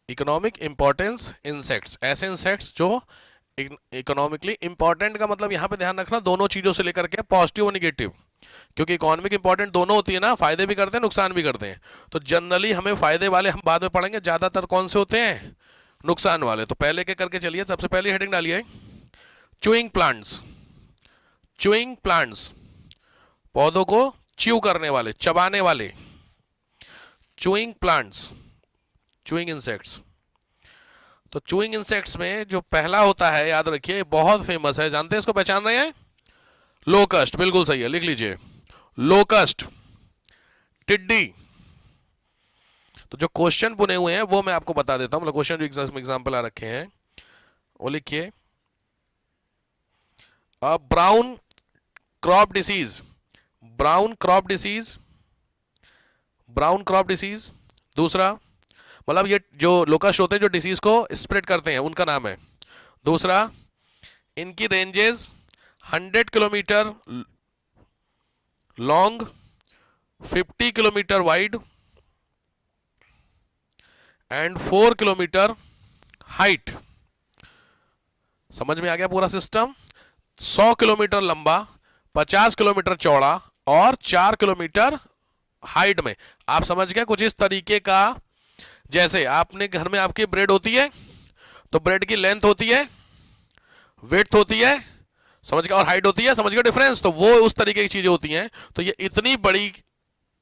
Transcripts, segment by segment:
Economic importance insects, ऐसे insects जो economically important का मतलब यहां पे ध्यान रखना दोनों चीजों से लेकर के पॉजिटिव और निगेटिव, क्योंकि इकोनॉमिक इंपॉर्टेंट दोनों होती है ना, फायदे भी करते हैं नुकसान भी करते हैं। तो जनरली हमें फायदे वाले हम बाद में पढ़ेंगे, ज्यादातर कौन से होते हैं, नुकसान वाले। तो पहले के करके चलिए, सबसे पहले हेडिंग डालिए चूइंग प्लांट्स। चूइंग प्लांट्स, पौधों को च्यू करने वाले, चबाने वाले, चूइंग प्लांट्स, चूइंग इंसेक्ट्स। तो चूइंग इंसेक्ट्स में जो पहला होता है, याद रखिए बहुत फेमस है, जानते हैं इसको, पहचान रहे हैं, लोकस्ट, बिल्कुल सही है, लिख लीजिए लोकस्ट, टिड्डी। तो जो क्वेश्चन बुने हुए हैं वो मैं आपको बता देता हूं, मतलब क्वेश्चन जो एग्जाम्पल आ रखे हैं वो लिखिए। Brown crop disease, brown crop disease, brown crop disease. दूसरा, मतलब ये जो लोकस्ट होते हैं जो डिसीज को स्प्रेड करते हैं उनका नाम है। दूसरा, इनकी ranges 100 kilometre long, 50 kilometre wide and 4 kilometre height. समझ में आ गया पूरा सिस्टम? 100 किलोमीटर लंबा, 50 किलोमीटर चौड़ा और 4 किलोमीटर हाइट में। आप समझ गए कुछ इस तरीके का, जैसे आपने घर में आपकी ब्रेड होती है तो ब्रेड की लेंथ होती है, विड्थ होती है, समझ गए, और हाइट होती है, समझ गए डिफरेंस? तो वो उस तरीके की चीजें होती हैं। तो ये इतनी बड़ी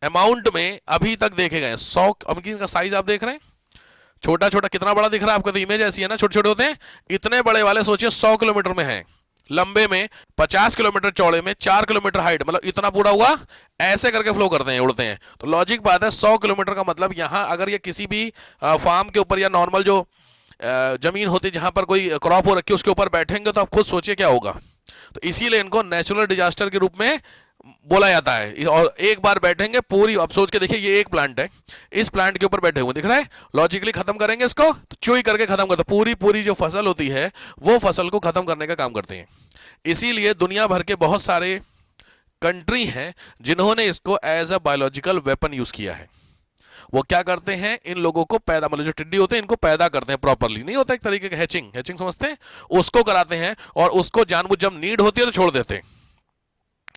अमाउंट में अभी तक देखे गए 100, अब इनका साइज आप देख रहे हैं, छोटा छोटा कितना बड़ा दिख रहा है आपको, तो इमेज ऐसी है ना, छोटे छोटे होते हैं। इतने बड़े वाले सोचिए 100 किलोमीटर में है, लंबे में 50 किलोमीटर, चौड़े में 4 किलोमीटर हाइट, मतलब इतना पूरा हुआ, ऐसे करके फ्लो करते हैं, उड़ते हैं। तो लॉजिक बात है, 100 किलोमीटर का मतलब यहां अगर ये किसी भी फार्म के ऊपर या नॉर्मल जो जमीन होती है जहां पर कोई क्रॉप हो रखी है उसके ऊपर बैठेंगे तो आप खुद सोचिए क्या होगा। तो इसीलिए इनको नेचुरल डिजास्टर के रूप में बोला जाता है। और एक बार बैठेंगे पूरी, अब सोच के देखिए ये एक प्लांट है, इस प्लांट के ऊपर बैठे हुए दिख रहा है, लॉजिकली खत्म करेंगे इसको तो चुई करके खत्म करते, पूरी पूरी जो फसल होती है वो फसल को खत्म करने का काम करते हैं। इसीलिए दुनिया भर के बहुत सारे कंट्री हैं जिन्होंने इसको as a biological weapon use किया है। वो क्या करते हैं, इन लोगों को पैदा, मतलब जो टिड्डी होते हैं इनको पैदा करते हैं प्रॉपरली, नहीं होता एक तरीके का हैचिंग, हैचिंग समझते हैं, उसको कराते हैं और उसको जानबूझ जब नीड होती है तो छोड़ देते हैं।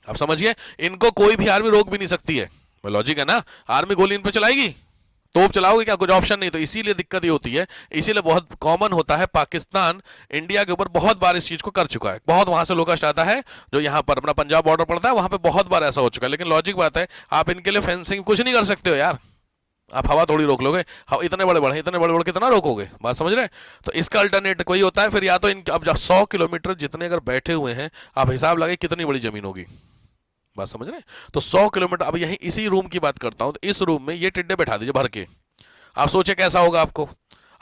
अब समझिए, इनको कोई भी आर्मी रोक भी नहीं सकती है, लॉजिक है ना, आर्मी गोली इन पे चलाएगी, तोप चलाओगे क्या, कुछ ऑप्शन नहीं। तो इसीलिए दिक्कत ये होती है, इसीलिए बहुत कॉमन होता है, पाकिस्तान इंडिया के ऊपर बहुत बार इस चीज को कर चुका है, बहुत वहां से लोकस्ट आता है जो यहाँ पर अपना पंजाब बॉर्डर पड़ता है वहां पे बहुत बार ऐसा हो चुका है। लेकिन लॉजिक बात है, आप इनके लिए फेंसिंग कुछ नहीं कर सकते हो यार, आप हवा थोड़ी रोक लोगे, इतने बड़े बड़े, इतने बड़े बड़े कितना रोकोगे, बात समझ रहे हैं? तो इसका अल्टरनेट कोई होता है फिर, या तो इन अब 100 किलोमीटर जितने अगर बैठे हुए हैं, आप हिसाब लगाइए कितनी बड़ी जमीन होगी, बात समझ रहे हैं? तो 100 किलोमीटर, अब यही इसी रूम की बात करता हूं, तो इस रूम में ये टिड्डे बैठा दीजिए भर के, आप सोचे कैसा होगा आपको।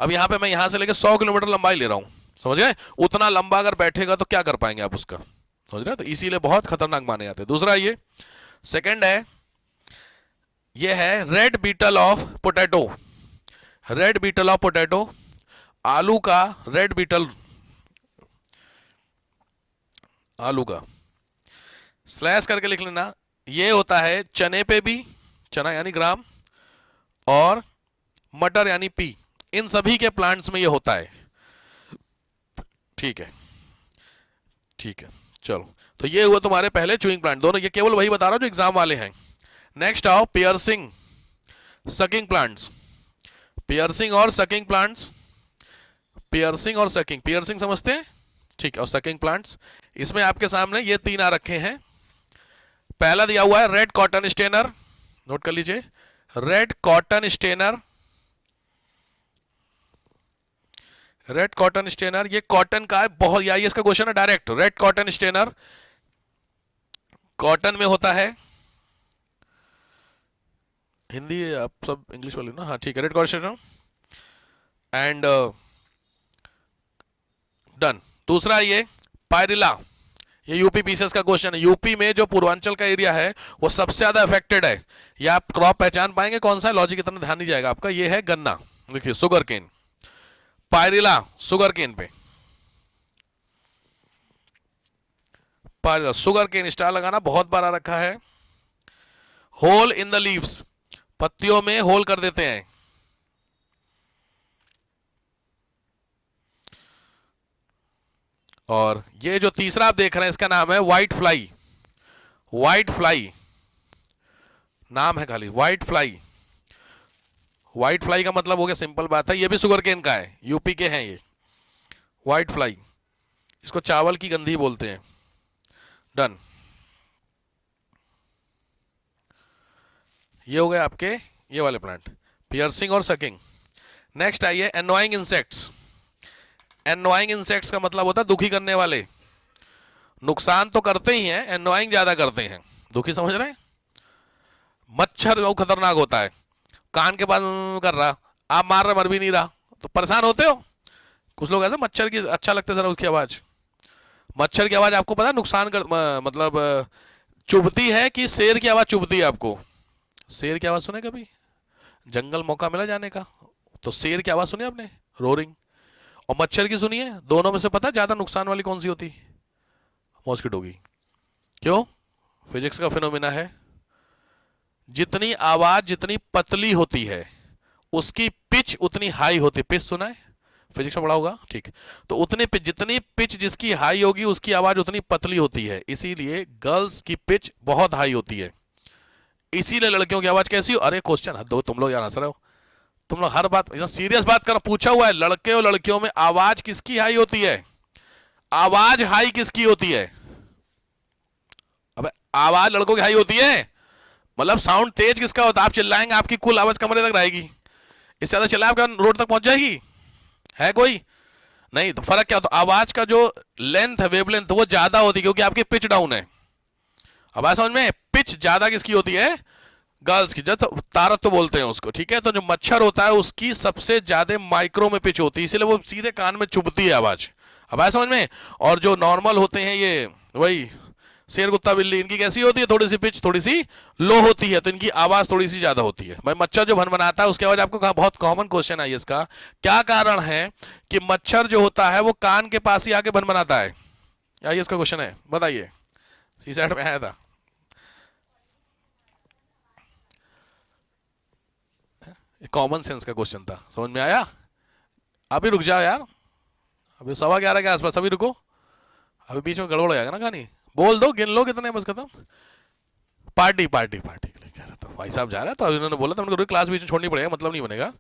अब यहां पे मैं यहां से लेकर 100 किलोमीटर लंबाई ले रहा हूं, समझ गए? उतना लंबा अगर बैठेगा तो क्या कर पाएंगे आप उसका, समझ रहे हैं? तो इसीलिए बहुत खतरनाक माने जाते हैं। दूसरा ये सेकंड है, ये है red beetle of potato. Red beetle of potato, आलू का रेड बीटल, आलू का स्लैश करके लिख लेना। ये होता है चने पे भी, चना यानी ग्राम, और मटर यानी पी, इन सभी के प्लांट्स में ये होता है। ठीक है, ठीक है, चलो। तो ये हुआ तुम्हारे पहले चूइंग प्लांट, दोनों ये केवल वही बता रहा हूं जो एग्जाम वाले हैं। नेक्स्ट आओ पियर्सिंग सकिंग प्लांट्स, पियर्सिंग और सकिंग प्लांट्स, पियर्सिंग और सकिंग, पियर्सिंग समझते हैं, ठीक है, और सकिंग प्लांट्स। इसमें आपके सामने ये तीन आ रखे हैं। पहला दिया हुआ है रेड कॉटन स्टेनर, नोट कर लीजिए, red cotton stainer, red cotton stainer, ये कॉटन का है, बहुत, या ये इसका क्वेश्चन है direct, red cotton stainer cotton में होता है। हिंदी आप सब इंग्लिश वाले ना, हाँ ठीक है, red cotton stainer and done. दूसरा ये पायरिला, ये यूपी पीसेस का क्वेश्चन है, यूपी में जो पूर्वांचल का एरिया है वो सबसे ज्यादा अफेक्टेड है। ये आप क्रॉप पहचान पाएंगे कौन सा है, लॉजिक इतना ध्यान नहीं जाएगा आपका, ये है गन्ना, देखिए sugar cane, pyrilla sugar cane पे, पायरिला सुगर केन स्टार लगाना बहुत बार आ रखा है। होल इन द लीव्स, पत्तियों में होल कर देते हैं, और ये जो तीसरा आप देख रहे हैं इसका नाम है व्हाइट फ्लाई। व्हाइट फ्लाई नाम है खाली, व्हाइट फ्लाई। व्हाइट फ्लाई का मतलब हो गया, सिंपल बात है, ये भी शुगर केन का है, यूपी के हैं ये व्हाइट फ्लाई। इसको चावल की गंधी बोलते हैं। डन। ये हो गए आपके ये वाले प्लांट, पियर्सिंग और सकिंग। नेक्स्ट आइए एनोइंग इंसेक्ट्स। एनोइंग इंसेक्ट्स का मतलब होता है दुखी करने वाले। नुकसान तो करते ही हैं, एनोइंग ज्यादा करते हैं। दुखी समझ रहे हैं? मच्छर बहुत खतरनाक होता है, कान के पास कर रहा, आप मार रहे मर भी नहीं रहा, तो परेशान होते हो। कुछ लोग ऐसे मच्छर की अच्छा लगता है जरा उसकी आवाज। मच्छर की आवाज आपको पता है नुकसान कर मतलब चुभती है कि शेर की आवाज चुभती है आपको? शेर की आवाज सुने कभी? जंगल मौका मिला जाने का तो शेर की आवाज सुनी आपने, रोरिंग। और मच्छर की सुनी है? दोनों में से पता है ज्यादा नुकसान वाली कौन सी होती? मॉस्किटो की। क्यों? फिजिक्स का फिनोमिना है, जितनी आवाज जितनी पतली होती है उसकी पिच उतनी हाई होती है। पिच सुना है? फिजिक्स में पढ़ा होगा, ठीक। तो उतनी पिच, जितनी पिच जिसकी हाई होगी उसकी आवाज उतनी पतली होती है, इसीलिए गर्ल्स की पिच बहुत हाई होती है। इसीलिए लड़कियों की आवाज कैसी हो? अरे क्वेश्चन दो तुम लोग यार हंस रहे हो, तुम लोग हर बात सीरियस बात कर, पूछा हुआ है लड़के और लड़कियों में आवाज किसकी हाई होती है? आवाज हाई किसकी होती है? अब आवाज लड़कों की हाई होती है, मतलब साउंड तेज किसका होता है? आप चिल्लाएंगे आपकी कुल आवाज कमरे तक रहेगी, इससे ज्यादा चिल्लाए आपका रोड तक पहुंच जाएगी? है कोई? नहीं। तो फर्क क्या होता है? आवाज का जो लेंथ है, वेवलेंथ, वो ज्यादा होती है क्योंकि आपकी पिच डाउन है। अब समझ में? पिच ज्यादा किसकी होती है? गर्ल्स की। जब तारत तो बोलते हैं उसको, ठीक है। तो जो मच्छर होता है उसकी सबसे ज्यादा माइक्रो में पिच होती है, इसीलिए वो सीधे कान में चुभती है आवाज। अब आया समझ में? और जो नॉर्मल होते हैं ये वही शेर कुत्ता बिल्ली, इनकी कैसी होती है? थोड़ी सी पिच थोड़ी सी लो होती है, तो इनकी आवाज थोड़ी सी ज्यादा होती है। भाई मच्छर जो भनभनाता है उसकी आवाज आपको कहा, बहुत कॉमन क्वेश्चन है इसका, क्या कारण है कि मच्छर जो होता है वो कान के पास ही आके भनभनाता है? यही इसका क्वेश्चन है, बताइए। सी सेट में आया था। कॉमन सेंस का क्वेश्चन था, समझ में आया? अभी रुक जाओ यार, अभी 11:15 के आसपास, अभी रुको, अभी बीच में गड़बड़ हो जाएगा ना कहानी। बोल दो, गिन लो कितने, बस खत्म। पार्टी पार्टी पार्टी के लिए कह रहा था भाई साहब, जा रहा था, उन्होंने बोला था उनको क्लास बीच में छोड़नी पड़ेगा, मतलब नहीं बनेगा।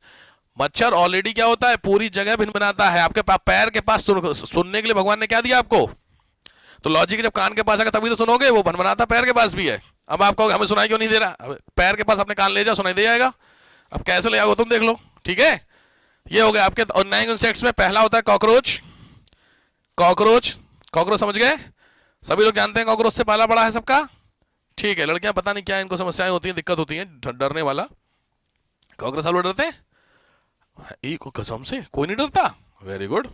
मच्छर ऑलरेडी क्या होता है, पूरी जगह भिनभिनाता है। आपके पास पैर के पास सुनने के लिए भगवान ने क्या दिया आपको? तो लॉजिक जब कान के पास आएगा तभी तो सुनोगे, वो भनभनाता पैर के पास भी है। अब आपको हमें सुनाई क्यों नहीं दे रहा? पैर के पास अपने कान ले जाओ, सुनाई दे जाएगा। अब कैसे ले आओगे तुम, देख लो, ठीक है। ये हो गया आपके। और 9 इंसेक्ट्स में पहला होता है कॉकरोच। कॉकरोच, कॉकरोच समझ गए? सभी लोग जानते हैं कॉकरोच से पाला पड़ा है सबका, ठीक है। लड़कियां पता नहीं क्या इनको समस्याएं होती हैं, दिक्कत होती है, डरने वाला। कॉकरोच सब लोग डरते हैं? कसम से कोई नहीं डरता? Very good.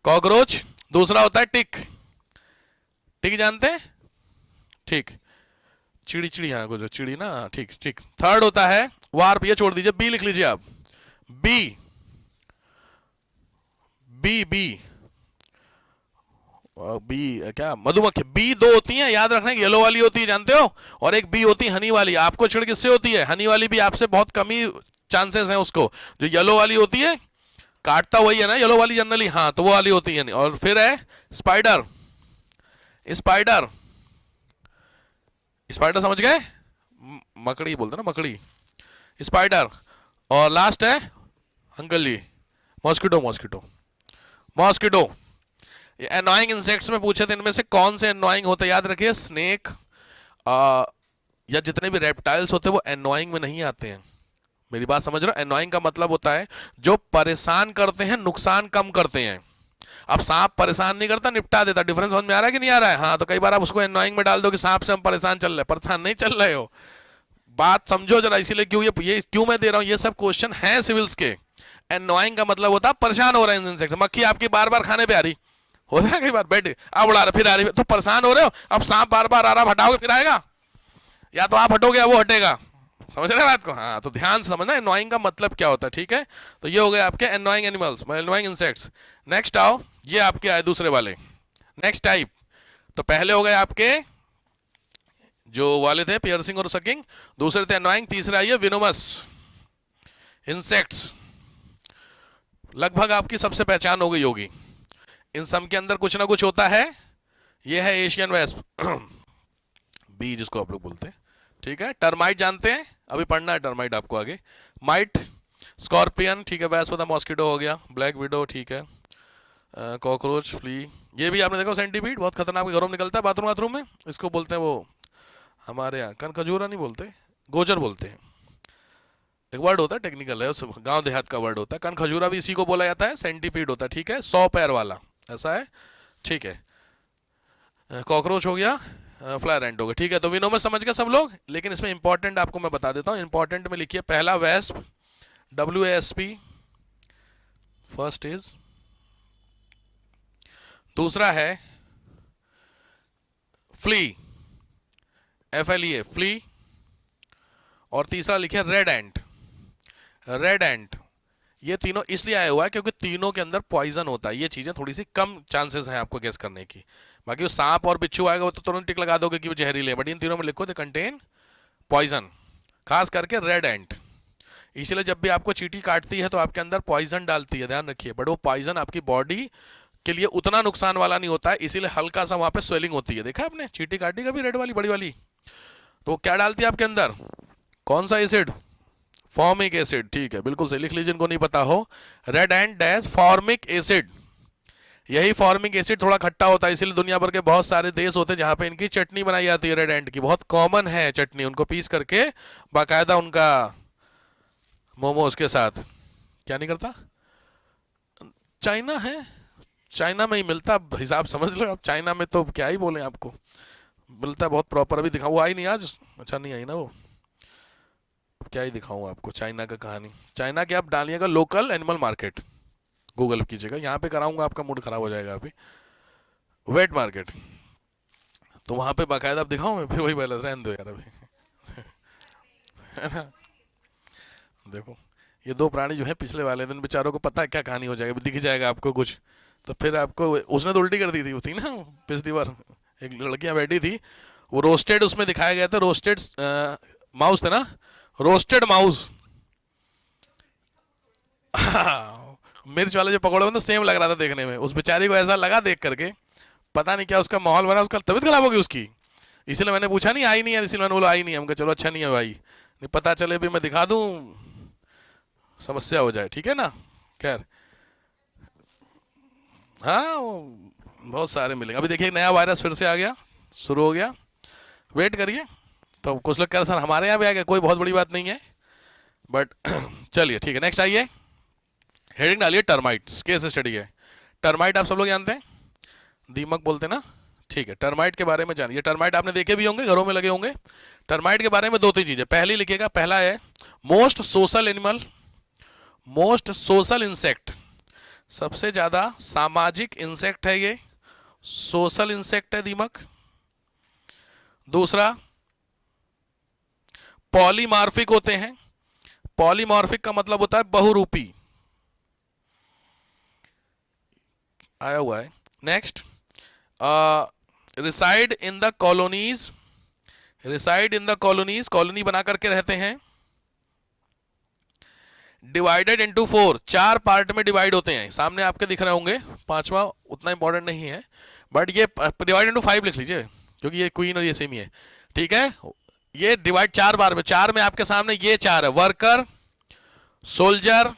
कॉकरोच। दूसरा होता है टिक। टिक जानते हैं? ठीक। चिड़ी, चिड़ी, हाँ कुछ चिड़ी ना, ठीक ठीक। थर्ड होता है वार्प, ये छोड़ दीजिए, बी लिख लीजिए आप। बी, बी बी बी क्या? मधुमक्खी। बी दो होती हैं, याद रखना, येलो वाली होती है, जानते हो, और एक बी होती है हनी वाली। आपको छिड़ किससे होती है? हनी वाली भी आपसे बहुत कम ही चांसेस हैं उसको। जो येलो वाली होती है काटता वही है ना येलो वाली जनरली, हाँ, तो वो वाली होती है। और फिर है स्पाइडर। स्पाइडर, स्पाइडर समझ गए? मकड़ी बोलते ना, मकड़ी, स्पाइडर। और लास्ट है uncle ji, mosquito. Mosquito, mosquito. Annoying insects में पूछे थे इनमें से कौन से एनोइंग होते हैं, याद रखिए स्नेक या जितने भी रेप्टाइल्स होते हैं वो एनोइंग में नहीं आते हैं। मेरी बात समझ रहे हो? एनोइंग का मतलब होता है जो परेशान करते हैं, नुकसान कम करते हैं। अब सांप परेशान नहीं करता, निपटा देता। डिफरेंस समझ में आ रहा है कि नहीं आ रहा है? हाँ, तो कई बार आप उसको एनोइंग में डाल दो कि सांप से हम परेशान चल रहे हैं, परेशान नहीं चल रहे हो। बात समझो जरा, इसीलिए क्यों ये क्यों मैं दे रहा हूं, ये सब क्वेश्चन है सिविल्स के। एनोइंग का मतलब होता है परेशान हो रहे हैं इंसेक्ट। मक्खी आपकी बार बार खाने पे आ रही होता है, कई बार बैठ अब उड़ा रहा, फिर आ रही, तो परेशान हो रहे हो। अब सांप बार बार आ रहा, हटाओगे फिर आएगा, या तो आप हटोगे या वो हटेगा। समझ रहे बात को? हाँ, तो ध्यान से समझना एनोइंग का मतलब क्या होता है, ठीक है। तो ये हो गए आपके annoying animals, annoying insects. Next आओ, ये आपके आए दूसरे वाले, नेक्स्ट टाइप। तो पहले हो गए आपके जो वाले थे पियर्सिंग और सकिंग, दूसरे थे एनोइंग, तीसरा आइए विनोमस इंसेक्ट्स। लगभग आपकी सबसे पहचान हो गई होगी। इन सब के अंदर कुछ ना कुछ होता है। ये है एशियन वेस्प, बी जिसको आप लोग बोलते हैं, ठीक है। टर्माइट जानते हैं, अभी पढ़ना है टर्माइट आपको आगे। माइट, स्कॉर्पियन, ठीक है। वेस्प मतलब मॉस्किटो हो गया, ब्लैक विडो, ठीक है। कॉकरोच, फ्ली, ये भी आपने देखो सेंटीपीड, बहुत खतरनाक घरों में निकलता है, बाथरूम बाथरूम में। इसको बोलते हैं वो, हमारे यहाँ कन खजूरा नहीं बोलते, गोजर बोलते हैं। एक वर्ड होता है, टेक्निकल है, उस गांव देहात का वर्ड होता है। कन खजूरा भी इसी को बोला जाता है, सेंटीपीड होता है, ठीक है। 100 पैर वाला ऐसा है, ठीक है। कॉकरोच हो गया, फ्लाई रेंट हो गया, ठीक है। तो विनो में समझ गए सब लोग। लेकिन इसमें इंपॉर्टेंट आपको मैं बता देता हूँ, इंपॉर्टेंट में लिखिए पहला वेस्प, WASP, फर्स्ट इज। दूसरा है फ्ली, FLEA, फ्ली। और तीसरा लिखिए रेड एंट, रेड एंट। ये तीनों इसलिए आया हुआ है क्योंकि तीनों के अंदर पॉइजन होता है। ये चीजें थोड़ी सी कम चांसेस हैं आपको गेस करने की। बाकी वो सांप और बिच्छू आएगा वो तो तुरंत टिक लगा दोगे कि वो जहरीले हैं, बट इन तीनों में लिखो दे कंटेन पॉइजन, खास करके रेड एंट। इसलिए जब भी आपको चींटी काटती है तो आपके अंदर पॉइजन डालती है, ध्यान रखिए। बट वो पॉइजन आपकी बॉडी के लिए उतना नुकसान वाला नहीं होता है, इसीलिए हल्का सा वहां पे स्वेलिंग होती है। देखा आपने चींटी काटी कभी रेड वाली बड़ी वाली, तो क्या डालती है आपके अंदर, कौन सा एसिड, फॉर्मिक एसिड, ठीक है, बिल्कुल सही। लिख लीजिए जिनको नहीं पता हो, रेड एंट डैश फॉर्मिक एसिड। यही फॉर्मिक एसिड थोड़ा खट्टा होता है, इसीलिए दुनिया भर के बहुत सारे देश होते हैं जहां पे इनकी चटनी बनाई जाती है, रेड एंट की, बहुत कॉमन है चटनी। उनको पीस करके बाकायदा उनका मोमोज के साथ, क्या नहीं करता, चाइना है, चाइना में ही मिलता, हिसाब समझ लो आप। चाइना में तो क्या ही बोले आपको, मिलता है बहुत प्रॉपर। अभी दिखाऊँ, आई नहीं आज, अच्छा नहीं आई ना वो, क्या ही दिखाऊं आपको चाइना का कहानी। चाइना के आप डालिएगा लोकल एनिमल मार्केट, गूगल कीजिएगा, यहाँ पे कराऊंगा आपका मूड खराब हो जाएगा अभी। वेट मार्केट, तो वहां पे बाकायदा आप दिखाऊं मैं, फिर वही बैलेंस रहने दो यार अभी है ना। देखो ये दो प्राणी जो है पिछले वाले दिन बेचारों को पता है क्या कहानी हो जाएगी, दिख जाएगा आपको कुछ, तो फिर आपको, उसने तो उल्टी कर दी थी ना पिछली बार, एक लड़कियां बैठी थी, वो रोस्टेड उसमें दिखाया गया था, रोस्टेड माउस थे ना, रोस्टेड माउस मिर्च वाले जो पकौड़े तो सेम लग रहा था देखने में। उस बेचारी को ऐसा लगा देख करके, पता नहीं क्या उसका माहौल बना, उसका तबीयत खराब होगी उसकी। इसलिए मैंने पूछा नहीं आई नहीं यार, इसलिए मैंने बोला आई नहीं, हमको चलो अच्छा नहीं है भाई, नहीं पता चले भी मैं दिखा दूं समस्या हो जाए, ठीक है ना। खैर हाँ बहुत सारे मिलेंगे। अभी देखिए नया वायरस फिर से आ गया, शुरू हो गया, वेट करिए। तो कुछ लोग कह रहे सर हमारे यहाँ भी आ गया, कोई बहुत बड़ी बात नहीं है, बट चलिए ठीक है। नेक्स्ट आइए, हेडिंग डालिए टर्माइट, केस स्टडी है। टर्माइट आप सब लोग जानते हैं, दीमक बोलते ना, ठीक है। टर्माइट के बारे में जानिए। टर्माइट आपने देखे भी होंगे, घरों में लगे होंगे। टर्माइट के बारे में दो तीन चीजें, पहली लिखिएगा, पहला है most social animal, most social insect, सबसे ज्यादा सामाजिक इंसेक्ट है ये, सोशल इंसेक्ट है दीमक। दूसरा पॉलीमार्फिक होते हैं, पॉलीमार्फिक का मतलब होता है बहुरूपी, आया हुआ है। Next reside in the colonies, reside in the colonies, colony बना करके रहते हैं। डिवाइडेड इनटू 4, 4 पार्ट में डिवाइड होते हैं, सामने आपके दिख रहे होंगे, पांचवा उतना इंपॉर्टेंट नहीं है, बट ये डिवाइड इनटू 5 लिख लीजिए क्योंकि ये क्वीन और ये सेम ही है, ठीक है। ये डिवाइड 4 बार में, 4 में आपके सामने ये 4 है, वर्कर, सोल्जर,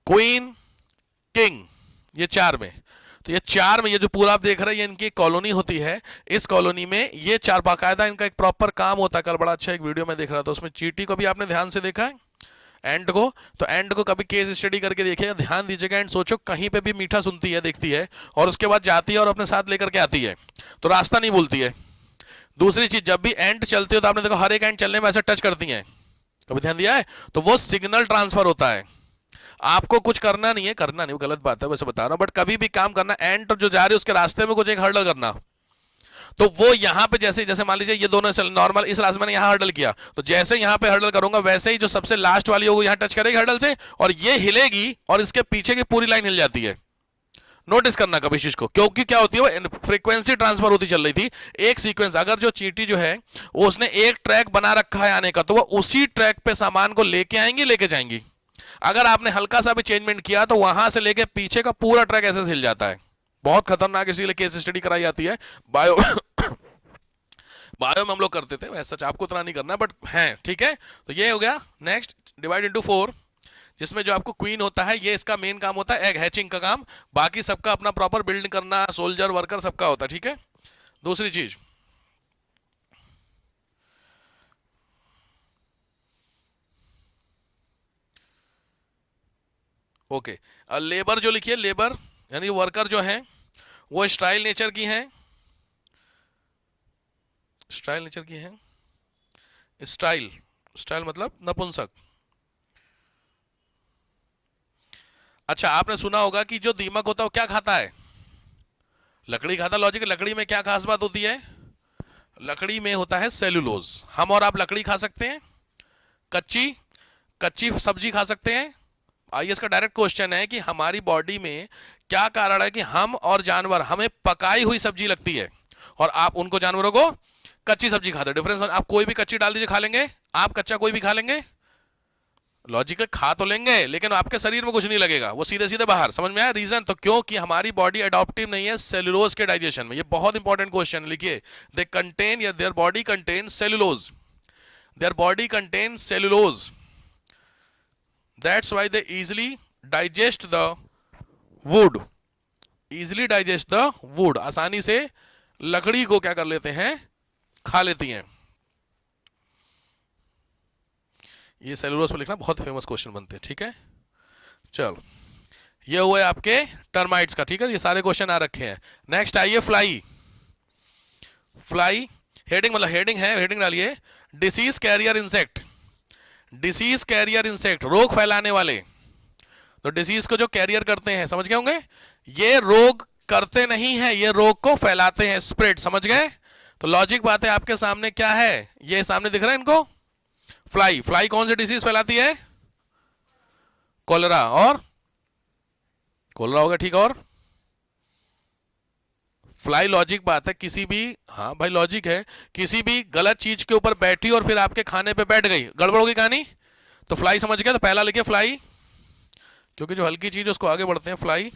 क्वीन, किंग, ये 4 में। तो ये 4 में ये जो पूरा आप देख रहे हैं ये इनकी कॉलोनी होती है। इस कॉलोनी में ये 4 बाकायदा इनका एक प्रॉपर काम होता है। कल बड़ा अच्छा एक वीडियो में देख रहा था, उसमें चींटी को भी आपने ध्यान से देखा है, एंड को, तो एंड को कभी केस स्टडी करके देखिएगा, ध्यान दीजिएगा। एंड सोचो कहीं पे भी मीठा सुनती है, देखती है, और उसके बाद जाती है और अपने साथ लेकर के आती है, तो रास्ता नहीं भूलती है। दूसरी चीज, जब भी एंड चलती हो तो आपने देखा हर एक एंड चलने में ऐसे टच करती है, कभी ध्यान दिया है, तो वो सिग्नल ट्रांसफर होता है। आपको कुछ करना नहीं है, करना नहीं वो गलत बात है वैसे बता रहा हूं, बट कभी भी काम करना, एंड जो जा रही है उसके रास्ते में कुछ एक हर्डल करना, तो वो यहां पे जैसे जैसे मान लीजिए ये दोनों नॉर्मल इस रास्ते में यहां हर्डल किया, तो जैसे यहां पे हर्डल करूंगा वैसे ही जो सबसे लास्ट वाली होगी यहां टच करेगी हर्डल से, और ये हिलेगी और इसके पीछे की पूरी लाइन हिल जाती है। नोटिस करना कभी चीज को, क्योंकि क्या होती है वो फ्रीक्वेंसी ट्रांसफर होती चल रही थी, एक सीक्वेंस। अगर जो चींटी जो है वो उसने एक ट्रैक बना रखा है आने का, तो वो उसी ट्रैक पे सामान को लेके आएंगी, लेके जाएंगी। अगर आपने हल्का सा भी चेंजमेंट किया तो वहां से लेके पीछे का पूरा ट्रैक ऐसे हिल जाता है। बहुत खतरनाक, इसीलिए केस स्टडी कराई जाती है। बायो बायो में हम लोग करते थे, वैसे सच आपको उतना नहीं करना बट है, ठीक है। तो ये हो गया। नेक्स्ट, डिवाइड इनटू 4, जिसमें जो आपको क्वीन होता है ये इसका मेन काम होता है एग हैचिंग का काम, बाकी सबका अपना प्रॉपर बिल्ड करना, सोल्जर वर्कर सबका होता है, ठीक है। दूसरी चीज, ओके, लेबर जो लिखिए, लेबर यानी वर्कर जो है वो स्टाइल नेचर की है, स्टाइल नेचर की है। स्टाइल, स्टाइल मतलब नपुंसक। अच्छा, आपने सुना होगा कि जो दीमक होता है वो क्या खाता है? लकड़ी खाता। लॉजिक, लकड़ी में क्या खास बात होती है? लकड़ी में होता है सेलुलोज। हम और आप लकड़ी खा सकते हैं, कच्ची कच्ची सब्जी खा सकते हैं। आईएएस का डायरेक्ट क्वेश्चन है कि हमारी बॉडी में क्या कारण है कि हम और जानवर, हमें पकाई हुई सब्जी लगती है और आप उनको, जानवरों को कच्ची सब्जी खाते हैं। डिफरेंस, आप कोई भी कच्ची डाल दीजिए खा लेंगे, आप कच्चा कोई भी खा लेंगे, लॉजिकल खा तो लेंगे लेकिन आपके शरीर में कुछ नहीं लगेगा, वो सीधे सीधे बाहर। समझ में आया रीजन? तो क्योंकि हमारी बॉडी अडॉप्टिव नहीं है सेलुलोज के डाइजेशन में। ये बहुत इंपॉर्टेंट क्वेश्चन लिखिए। दे कंटेन, या their body contain cellulose, their body contain cellulose, that's why they easily digest the wood, easily digest the wood, आसानी से लकड़ी को क्या कर लेते हैं, खा लेती हैं। ये सेलुलोज पर लिखना बहुत फेमस क्वेश्चन बनते हैं, ठीक है। चलो, ये हुए आपके टर्माइट्स का, ठीक है। ये सारे क्वेश्चन आ रखे हैं। नेक्स्ट आइए फ्लाई। फ्लाई हेडिंग, मतलब हेडिंग है, हेडिंग डालिए, disease carrier insect. Disease carrier insect, रोग फैलाने वाले। तो डिसीज को जो कैरियर करते हैं, समझ गए होंगे, ये रोग करते नहीं है, ये रोग को फैलाते हैं, स्प्रेड, समझ गए। तो लॉजिक बात है, आपके सामने क्या है, ये सामने दिख रहा है इनको, फ्लाई। फ्लाई कौन सी डिसीज फैलाती है? कोलेरा, और कोलेरा हो गया, ठीक। और फ्लाई, लॉजिक बात है, किसी भी, हाँ भाई लॉजिक है, किसी भी गलत चीज के ऊपर बैठी और फिर आपके खाने पे बैठ गई, गड़बड़ होगी कहानी। तो फ्लाई, समझ गया। तो पहला लिखिए फ्लाई, क्योंकि जो हल्की चीज है उसको आगे बढ़ते हैं। फ्लाई,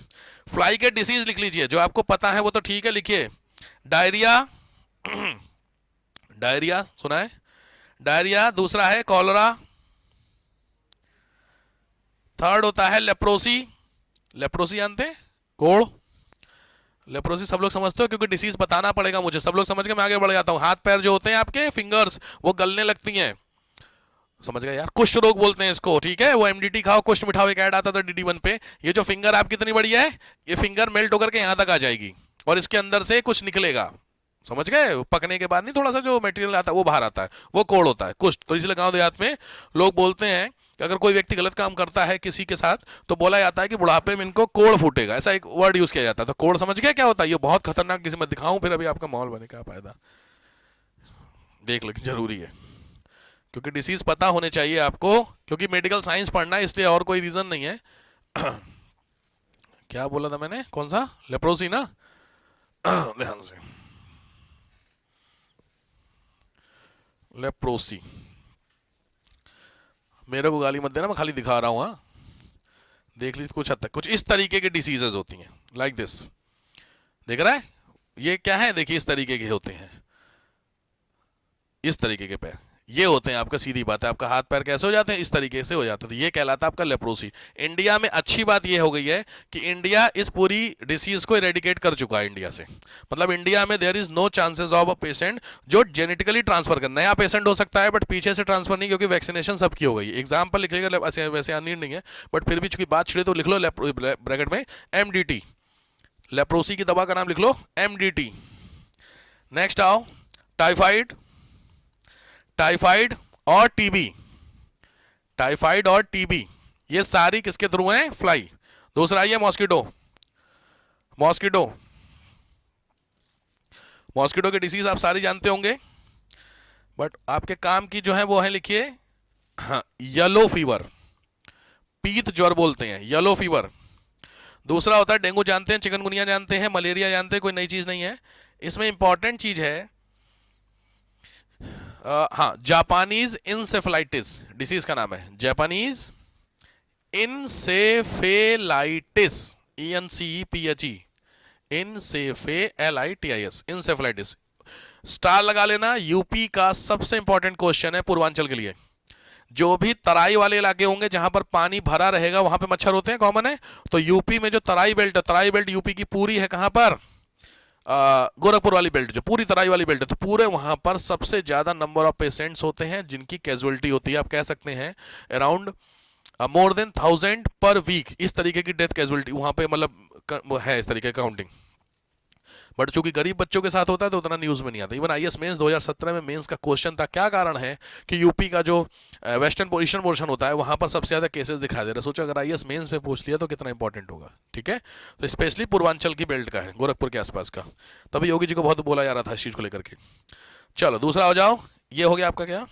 फ्लाई के डिसीज लिख लीजिए, जो आपको पता है वो तो ठीक है, लिखिए डायरिया, डायरिया सुना है, डायरिया। दूसरा है कॉलरा, थर्ड होता है लेप्रोसी। लेप्रोसी जानते हैं, कोढ़। लेप्रोसी सब लोग समझते हो, क्योंकि डिसीज बताना पड़ेगा मुझे, सब लोग समझ के मैं आगे बढ़ जाता हूं। हाथ पैर जो होते हैं आपके फिंगर्स, वो गलने लगती हैं, समझ गए यार, कुष्ठ रोग बोलते हैं इसको, ठीक है। वो एमडीटी खाओ कुष्ठ मिठाओ, एक ऐड आता था DD1 पे। ये जो फिंगर आपकी कितनी बड़ी है, ये फिंगर मेल्ट होकर के यहां तक आ जाएगी और इसके अंदर से कुछ निकलेगा, समझ गए। पकने के बाद नहीं, थोड़ा सा जो मटेरियल आता है वो बाहर आता है, वो कोढ़ होता है, कुष्ठ। तो इसलिए गांव देहात में लोग बोलते हैं कि अगर कोई व्यक्ति गलत काम करता है किसी के साथ, तो बोला जाता है कि बुढ़ापे में इनको कोढ़ फूटेगा, ऐसा एक वर्ड यूज किया जाता है। तो कोढ़ समझ गया क्या होता है? ये बहुत खतरनाक, किसी में दिखाऊं फिर अभी आपका माहौल बने, क्या फायदा, देख लेकिन जरूरी है, क्योंकि डिसीज पता होने चाहिए आपको, क्योंकि मेडिकल साइंस पढ़ना है, इसलिए और कोई रीजन नहीं है। क्या बोला था मैंने, कौन सा? लेप्रोसी ना, ध्यान से, लेप्रोसी। मेरे को गाली मत देना, मैं खाली दिखा रहा हूं, हाँ। देख लीजिए, कुछ हद तक कुछ इस तरीके की डिसीजेज होती हैं, लाइक दिस, देख रहा है, ये क्या है, देखिए इस तरीके के होते हैं, इस तरीके के पैर, ये होते हैं आपका, सीधी बात है, आपका हाथ पैर कैसे हो जाते हैं, इस तरीके से हो जाते हैं, तो ये कहलाता है आपका लेप्रोसी। इंडिया में अच्छी बात ये हो गई है कि इंडिया इस पूरी डिसीज को इरेडिकेट कर चुका है इंडिया से, मतलब इंडिया में there is no chances of a patient जो जेनेटिकली ट्रांसफर करना, नया पेशेंट हो सकता है बट पीछे से ट्रांसफर नहीं, क्योंकि वैक्सीनेशन सबकी हो गई। एग्जाम्पल लिखिएगा, वैसे आनी नहीं है बट फिर भी चूंकि बात छिड़े तो लिख लो ब्रैकेट में MDT, लेप्रोसी की दवा का नाम लिख लो MDT। नेक्स्ट आओ, टाइफाइड, टाइफाइड और टीबी, टाइफाइड और टीबी, ये सारी किसके थ्रू हैं? फ्लाई। दूसरा ये मॉस्किटो, मॉस्किटो, मॉस्किटो की डिसीज आप सारी जानते होंगे, बट आपके काम की जो है वो है, लिखिए, हाँ, येलो फीवर, पीत ज्वर बोलते हैं, येलो फीवर। दूसरा होता है डेंगू, जानते हैं, चिकनगुनिया जानते हैं, मलेरिया जानते हैं, कोई नई चीज नहीं है। इसमें इंपॉर्टेंट चीज है, हाँ, जापानीज इंसेफेलाइटिस, डिसीज का नाम है Japanese encephalitis, ENCEPHE, encephalitis, encephalitis. Star लगा लेना। यूपी का सबसे इंपॉर्टेंट क्वेश्चन है पूर्वांचल के लिए। जो भी तराई वाले इलाके होंगे जहां पर पानी भरा रहेगा वहां पे मच्छर होते हैं, कॉमन है। तो यूपी में जो तराई बेल्ट है, तराई बेल्ट यूपी की पूरी है कहां पर, गोरखपुर वाली बेल्ट, जो पूरी तराई वाली बेल्ट है, तो पूरे वहां पर सबसे ज्यादा नंबर ऑफ पेशेंट्स होते हैं जिनकी कैजुअलिटी होती है। आप कह सकते हैं अराउंड मोर देन 1000 पर वीक, इस तरीके की डेथ कैजुअलिटी वहां पे मतलब है, इस तरीके का काउंटिंग। बट चूंकि गरीब बच्चों के साथ होता है तो उतना न्यूज में नहीं आता। इवन आईएएस मेंस 2017 में मेंस का क्वेश्चन था, क्या कारण है कि यूपी का जो वेस्टर्न ईस्टर्न पोर्शन होता है वहां पर सबसे ज्यादा केसेस दिखाई दे रहे हैं। सोचो अगर आईएएस मेंस में पूछ लिया तो कितना इंपॉर्टेंट होगा। ठीक है, तो स्पेशली पूर्वांचल की बेल्ट का है, गोरखपुर के आसपास का। तभी योगी जी को बहुत बोला जा रहा था इस चीज को लेकर के। चलो दूसरा हो जाओ, ये हो गया आपका क्या।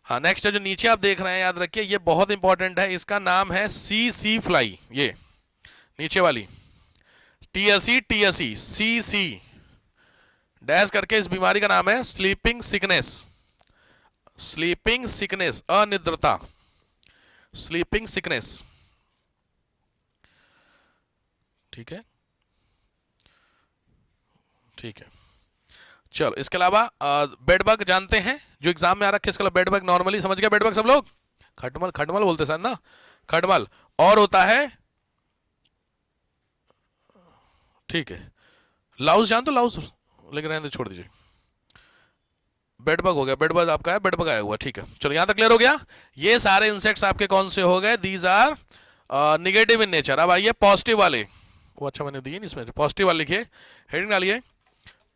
हाँ, नेक्स्ट है जो नीचे आप देख रहे हैं, याद रखिए ये बहुत इंपॉर्टेंट है, इसका नाम है सी फ्लाई। ये नीचे वाली टीएसई सी डैश करके, इस बीमारी का नाम है स्लीपिंग सिकनेस। स्लीपिंग सिकनेस, अनिद्रता, स्लीपिंग सिकनेस। ठीक है, ठीक है। चलो इसके अलावा बेड बग जानते हैं, जो एग्जाम में आ रखे, इसके अलावा बेड बग नॉर्मली समझ गया, बेड बग सब लोग, खटमल, खटमल बोलते सर ना, खटमल। और होता है, ठीक है, लाउस जान तो, लाउस लेकिन रहने छोड़ दीजिए। बेड बग हो गया, बेड बग आपका है, बेड बग आया हुआ। ठीक है, चलो यहां तक क्लियर हो गया। ये सारे इंसेक्ट्स आपके कौन से हो गए, these are negative in nature. अब आइए पॉजिटिव वाले, वो अच्छा मैंने दिए नहीं इसमें, पॉजिटिव वाले लिखिए, हेडिंग डालिए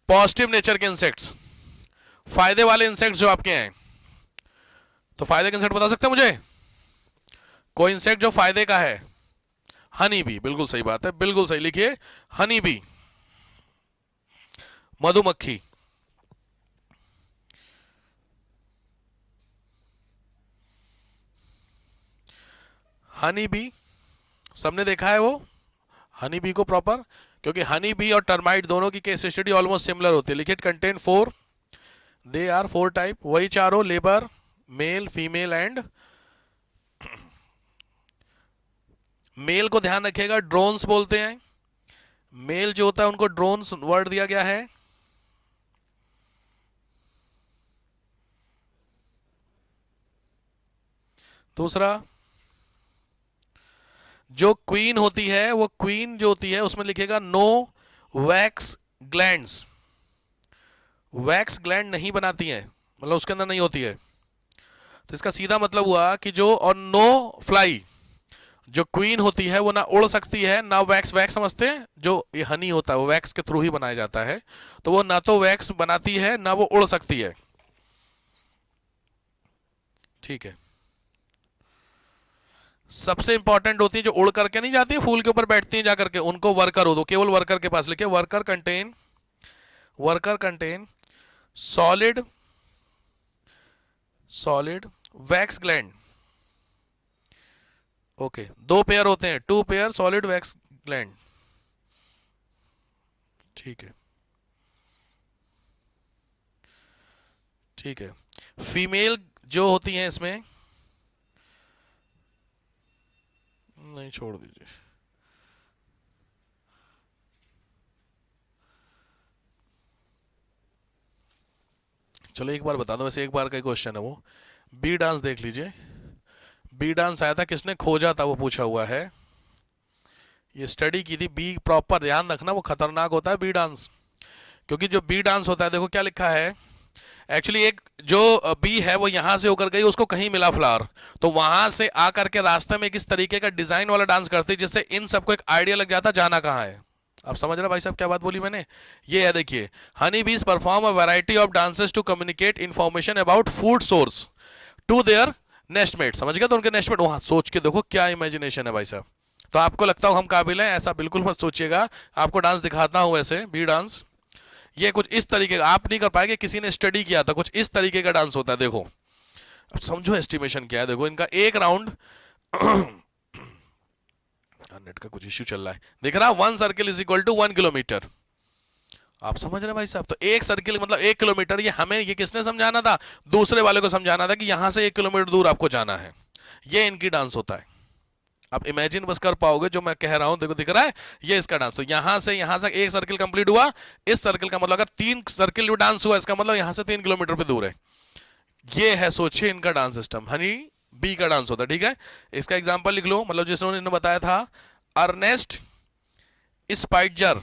पॉजिटिव नेचर के इंसेक्ट्स। फायदे वाले इंसेक्ट्स जो आपके हैं, तो फायदे के इंसेक्ट बता सकते हैं मुझे कोई इंसेक्ट जो फायदे का है। हनी बी, बिल्कुल सही बात है, बिल्कुल सही लिखिए, हनी बी, मधुमक्खी। हनी बी सबने देखा है वो, हनी बी को प्रॉपर, क्योंकि हनी बी और टर्माइट दोनों की केस स्टडी ऑलमोस्ट सिमिलर होती है। लिखिए कंटेन 4, दे आर 4 टाइप, वही चारों, labour, male, female and male को ध्यान रखिएगा ड्रोन्स बोलते हैं। मेल जो होता है उनको ड्रोन्स वर्ड दिया गया है। दूसरा, जो क्वीन होती है, वो क्वीन जो होती है उसमें लिखेगा no wax glands, wax gland नहीं बनाती हैं, मतलब उसके अंदर नहीं होती है। तो इसका सीधा मतलब हुआ कि जो, और नो फ्लाई, जो क्वीन होती है वो ना उड़ सकती है ना वैक्स, वैक्स समझते हैं, जो ये हनी होता है वो वैक्स के थ्रू ही बनाया जाता है, तो वो ना तो वैक्स बनाती है ना वो उड़ सकती है। ठीक है, सबसे इंपॉर्टेंट होती है जो उड़ करके नहीं जाती है, फूल के ऊपर बैठती है जाकर के, उनको वर्कर हो, तो केवल वर्कर के पास लिखे, worker contain solid wax gland. Okay, 2 pair होते हैं, 2 पेयर सॉलिड वैक्स ग्लैंड। ठीक है, ठीक है। फीमेल जो होती हैं इसमें, नहीं छोड़ दीजिए, चलो एक बार बता दो, वैसे एक बार का क्वेश्चन है वो। बी डांस देख लीजिए, बी डांस आया था, किसने खोजा था वो पूछा हुआ है, ये स्टडी की थी। बी प्रॉपर ध्यान रखना, वो खतरनाक होता है बी डांस, क्योंकि जो बी डांस होता है, देखो क्या लिखा है, एक्चुअली एक जो बी है वो यहां से होकर गई, उसको कहीं मिला फ्लावर, तो वहां से आकर के रास्ते में किस तरीके का डिजाइन वाला डांस करती, जिससे इन सबको एक आइडिया लग जाता जाना कहाँ है। आप समझ रहे भाई साहब क्या बात बोली मैंने। ये है देखिए, honey bees perform a variety of dances to communicate information about food source to their nestmate. समझ गया, तो उनके नेस्टमेट, वहां सोच के देखो क्या इमेजिनेशन है भाई साहब। तो आपको लगता हो हम काबिल हैं, ऐसा बिल्कुल मत सोचिएगा। आपको डांस दिखाता हूं वैसे, बी डांस, ये कुछ इस तरीके का आप नहीं कर पाएंगे, किसी ने स्टडी किया था, कुछ इस तरीके का डांस होता है। देखो अब समझो एस्टिमेशन क्या है। देखो इनका एक राउंड नेट का कुछ इश्यू चल रहा है, दिख रहा, 1 circle is equal to 1 kilometre. आप समझ रहे भाई साहब, तो एक सर्किल मतलब 1 किलोमीटर। ये हमें, ये किसने समझाना था, दूसरे वाले को समझाना था कि यहां से 1 किलोमीटर दूर आपको जाना है। ये इनकी डांस होता है। आप इमेजिन बस कर पाओगे जो मैं कह रहा हूं, देखो दिख रहा है ये इसका डांस। तो यहां से एक सर्किल कंप्लीट हुआ, इस सर्किल का मतलब अगर 3 सर्किल डांस हुआ, इसका मतलब यहां से 3 किलोमीटर पे दूर है। ये है, सोचिए इनका डांस सिस्टम, हनी बी का डांस होता है, ठीक है। इसका एग्जांपल लिख लो, मतलब जिन्होंने इन्होंने बताया था, अर्नेस्ट स्पाइटजर,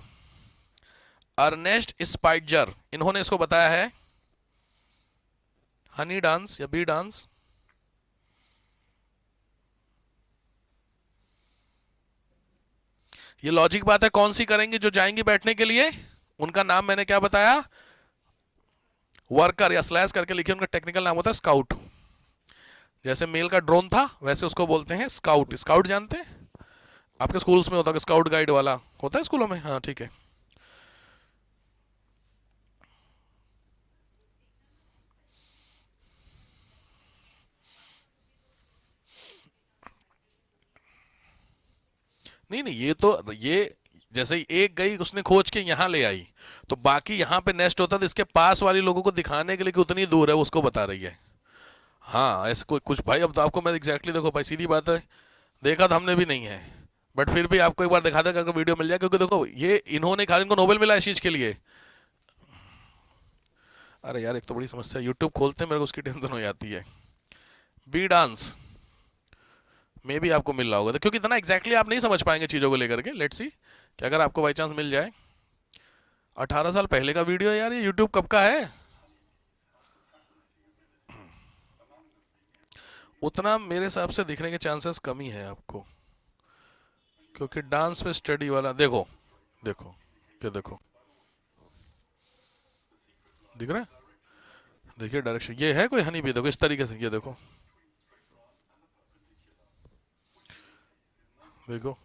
अर्नेस्ट स्पाइटजर, इन्होंने इसको बताया है हनी डांस या बी डांस। ये लॉजिक बात है, कौन सी करेंगे, जो जाएंगे बैठने के लिए उनका नाम मैंने क्या बताया, वर्कर, या स्लैश करके लिखिए, उनका टेक्निकल नाम होता है स्काउट। जैसे मेल का ड्रोन था वैसे उसको बोलते हैं स्काउट। स्काउट जानते हैं, आपके स्कूल्स में होता है स्काउट गाइड वाला, होता है स्कूलों में, हाँ ठीक है। नहीं नहीं, ये तो ये जैसे ही एक गई उसने खोज के यहाँ ले आई, तो बाकी यहाँ पे नेस्ट होता, तो इसके पास वाली लोगों को दिखाने के लिए कि उतनी दूर है उसको बता रही है। हाँ ऐसे कोई कुछ भाई, अब तो आपको मैं एग्जैक्टली देखो भाई, सीधी बात है, देखा तो हमने भी नहीं है, बट फिर भी आपको एक बार दिखा देगा अगर वीडियो मिल जाए, क्योंकि देखो ये इन्होंने खाली, इनको नोबेल मिला इस चीज के लिए। अरे यार एक तो बड़ी समस्या, यूट्यूब खोलते हैं मेरे को उसकी टेंशन हो जाती है। बी डांस में भी आपको मिल रहा होगा, तो क्योंकि इतना एग्जैक्टली आप नहीं समझ पाएंगे चीज़ों को लेकर के, लेट्स सी कि अगर आपको बाई चांस मिल जाए। 18 साल पहले का वीडियो है यार, ये यूट्यूब कब का है। उतना मेरे हिसाब से दिखने के चांसेस कम ही है आपको, क्योंकि डांस पे स्टडी वाला देखो, देखो ये देखो, दिख रहा है, देखिए डायरेक्शन ये है, कोई हनी भी देखो इस तरीके से, ये देखो, देखो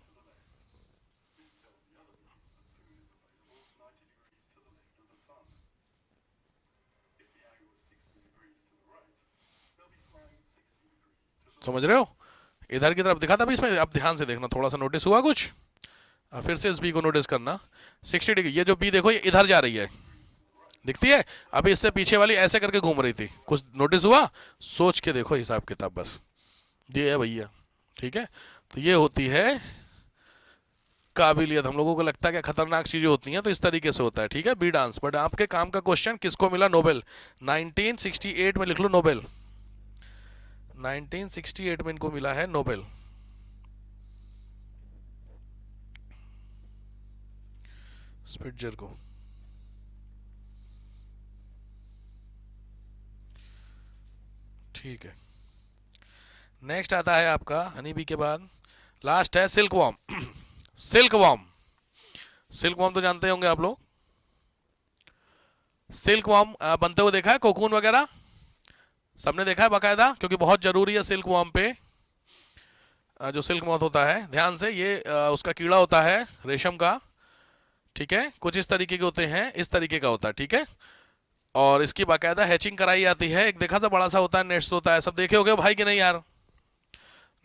समझ रहे हो, इधर की तरफ दिखा था अभी इसमें, आप ध्यान से देखना, थोड़ा सा नोटिस हुआ कुछ, फिर से इस बी को नोटिस करना। 60 डिग्री, ये जो बी देखो ये इधर जा रही है, दिखती है, अभी इससे पीछे वाली ऐसे करके घूम रही थी, कुछ नोटिस हुआ, सोच के देखो हिसाब किताब बस, ये है भैया, ठीक है। तो ये होती है काबिलियत, हम लोगों को लगता है कि खतरनाक चीजें होती हैं, तो इस तरीके से होता है, ठीक है, बी डांस। बट आपके काम का क्वेश्चन, किसको मिला नोबेल, 1968 में लिख लो नोबेल, 1968 में इनको मिला है नोबेल, स्पिट्जर को। ठीक है, नेक्स्ट आता है आपका हनी बी के बाद, लास्ट है silk worm. Silk worm, silk worm तो जानते होंगे आप लोग, सिल्क वॉर्म बनते हुए देखा है, कोकून वगैरह सबने देखा है बाकायदा, क्योंकि बहुत जरूरी है सिल्क वॉर्म पे। जो सिल्क मॉथ होता है, ध्यान से, ये उसका कीड़ा होता है रेशम का, ठीक है, कुछ इस तरीके के होते हैं, इस तरीके का होता है, ठीक है, और इसकी बाकायदा हैचिंग कराई जाती है। एक देखा था बड़ा सा होता है, नेट्स होता है, सब देखे होगे भाई कि नहीं यार,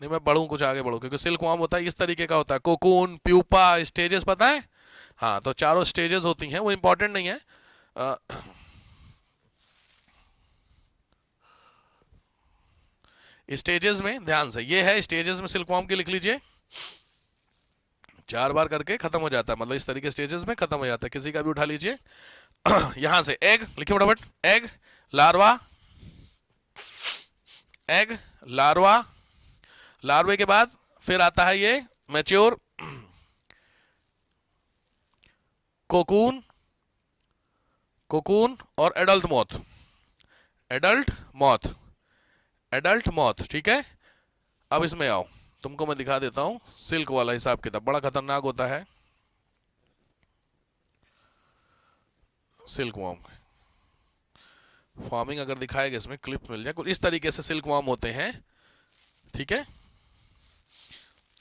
नहीं मैं बढ़ूँ कुछ आगे बढ़ूँ, क्योंकि सिल्क वॉर्म होता है इस तरीके का होता है, कोकून, प्यूपा, स्टेजेस पता है, हाँ तो चारों स्टेजेस होती हैं, वो इंपॉर्टेंट नहीं है। स्टेजेस में ध्यान से, ये है स्टेजेस में सिल्क वॉर्म की, लिख लीजिए, 4 बार करके खत्म हो जाता है, मतलब इस तरीके स्टेजेस में खत्म हो जाता है, किसी का भी उठा लीजिए। यहां से एग लिखिए फटाफट, एग, लार्वा, एग, लार्वा, लार्वे के बाद फिर आता है ये मैच्योर, कोकून, कोकून और adult moth, adult moth, adult moth, ठीक है। अब इसमें आओ, तुमको मैं दिखा देता हूं सिल्क वाला हिसाब किताब, बड़ा खतरनाक होता है सिल्क वॉर्म। फार्मिंग अगर दिखाएगा इसमें क्लिप मिल जाए, कुछ इस तरीके से सिल्क वॉर्म होते हैं, ठीक है।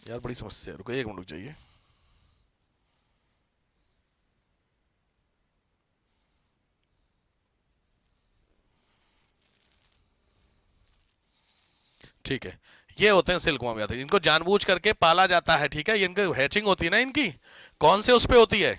यार बड़ी समस्या है, रुको एक मिनट रुक जाइए। ठीक है, ये होते हैं सिल्क वॉर्म, जाते हैं, इनको जानबूझ करके पाला जाता है, ठीक है, ये इनकी हैचिंग होती है ना इनकी, कौन से उस पे होती है,